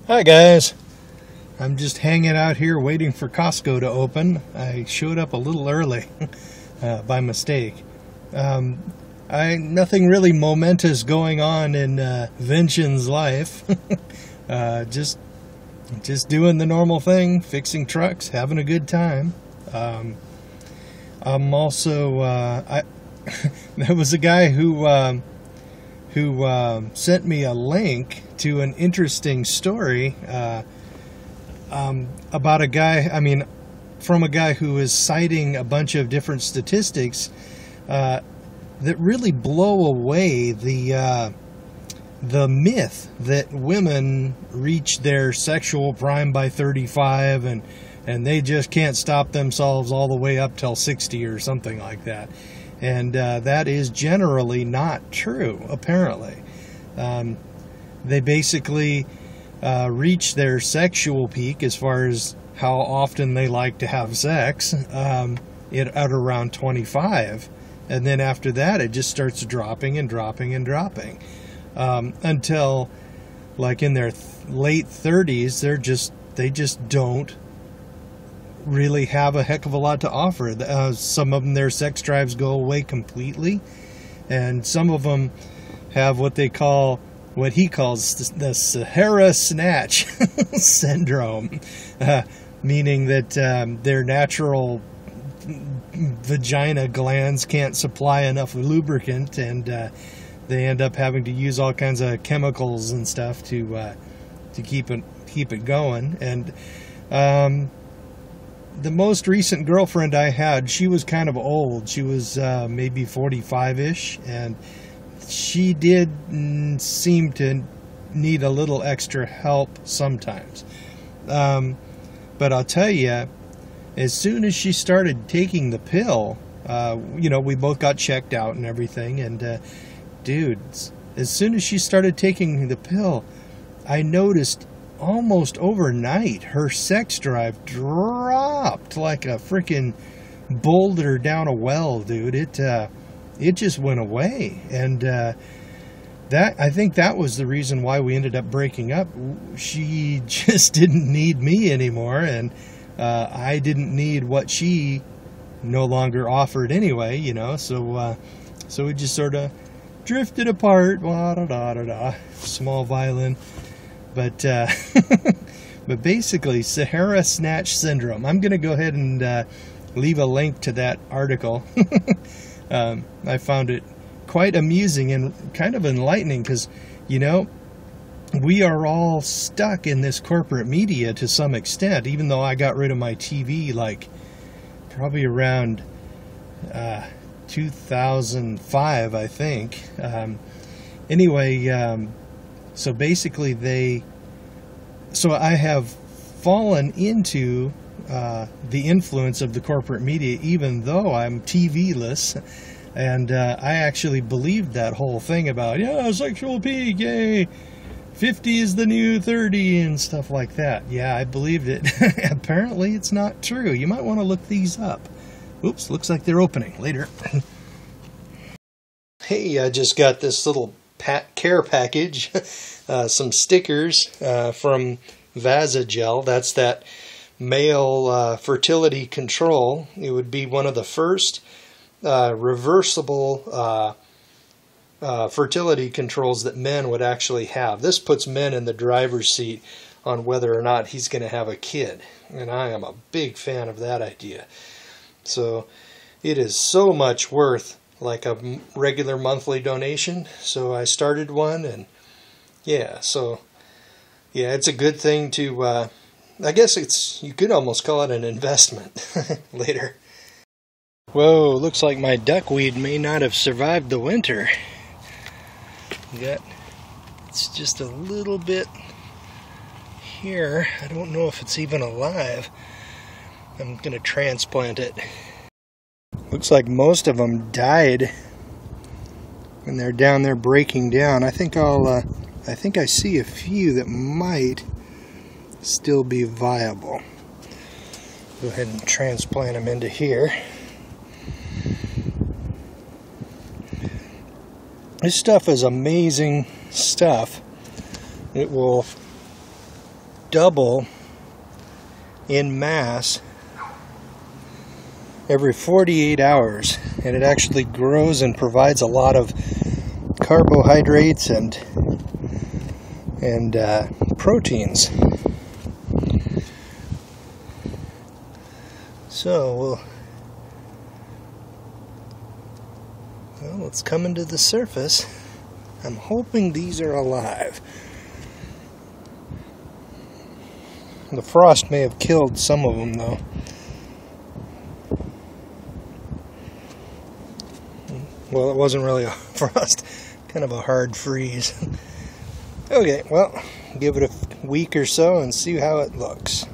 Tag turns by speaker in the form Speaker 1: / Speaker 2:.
Speaker 1: Hi guys, I'm just hanging out here waiting for Costco to open. I showed up a little early by mistake. Nothing really momentous going on in Vincent's life. Just doing the normal thing, fixing trucks, having a good time. I'm also there was a guy who sent me a link to an interesting story about a guy, from a guy who is citing a bunch of different statistics that really blow away the myth that women reach their sexual prime by 35 and they just can't stop themselves all the way up till 60 or something like that. And that is generally not true, apparently. They basically reach their sexual peak as far as how often they like to have sex at around 25. And then after that, it just starts dropping and dropping and dropping. Until, like, in their late 30s, they just don't really have a heck of a lot to offer. Some of them, their sex drives go away completely, and some of them have what he calls the Sahara Snatch syndrome, meaning that their natural vagina glands can't supply enough lubricant, and they end up having to use all kinds of chemicals and stuff to keep it going. And the most recent girlfriend I had, she was kind of old. She was maybe 45-ish, and she did seem to need a little extra help sometimes. But I'll tell you, as soon as she started taking the pill, we both got checked out and everything, and dude, as soon as she started taking the pill, I noticed almost overnight her sex drive dropped like a freaking boulder down a well, dude. It just went away, and I think that was the reason why we ended up breaking up. She just didn't need me anymore, and I didn't need what she no longer offered anyway, so we just sort of drifted apart. Small violin. But but basically, Sahara Snatch Syndrome. I'm going to go ahead and leave a link to that article. I found it quite amusing and kind of enlightening because, we are all stuck in this corporate media to some extent, even though I got rid of my TV probably around 2005, I think. So basically so I have fallen into the influence of the corporate media, even though I'm TV-less, and I actually believed that whole thing about, sexual peak, yay, 50 is the new 30, and stuff like that. Yeah, I believed it. Apparently it's not true. You might want to look these up. Oops, looks like they're opening. Later. Hey, I just got this little care package, some stickers from Vasagel. That's that male fertility control. It would be one of the first reversible fertility controls that men would actually have. This puts men in the driver's seat on whether or not he's going to have a kid, and I am a big fan of that idea. So it is so much worth like a regular monthly donation. So I started one, and yeah, so Yeah, it's a good thing to, I guess you could almost call it an investment later. Whoa, looks like my duckweed may not have survived the winter. It's just a little bit here. I don't know if it's even alive. I'm gonna transplant it. Looks like most of them died, and they're down there breaking down. I think I see a few that might still be viable. Go ahead and transplant them into here. This stuff is amazing stuff. It will double in mass every 48 hours, and it actually grows and provides a lot of carbohydrates and proteins. So well, it's coming to the surface. I'm hoping these are alive. The frost may have killed some of them, though. Well, it wasn't really a frost, kind of a hard freeze. Okay, well, give it a week or so and see how it looks.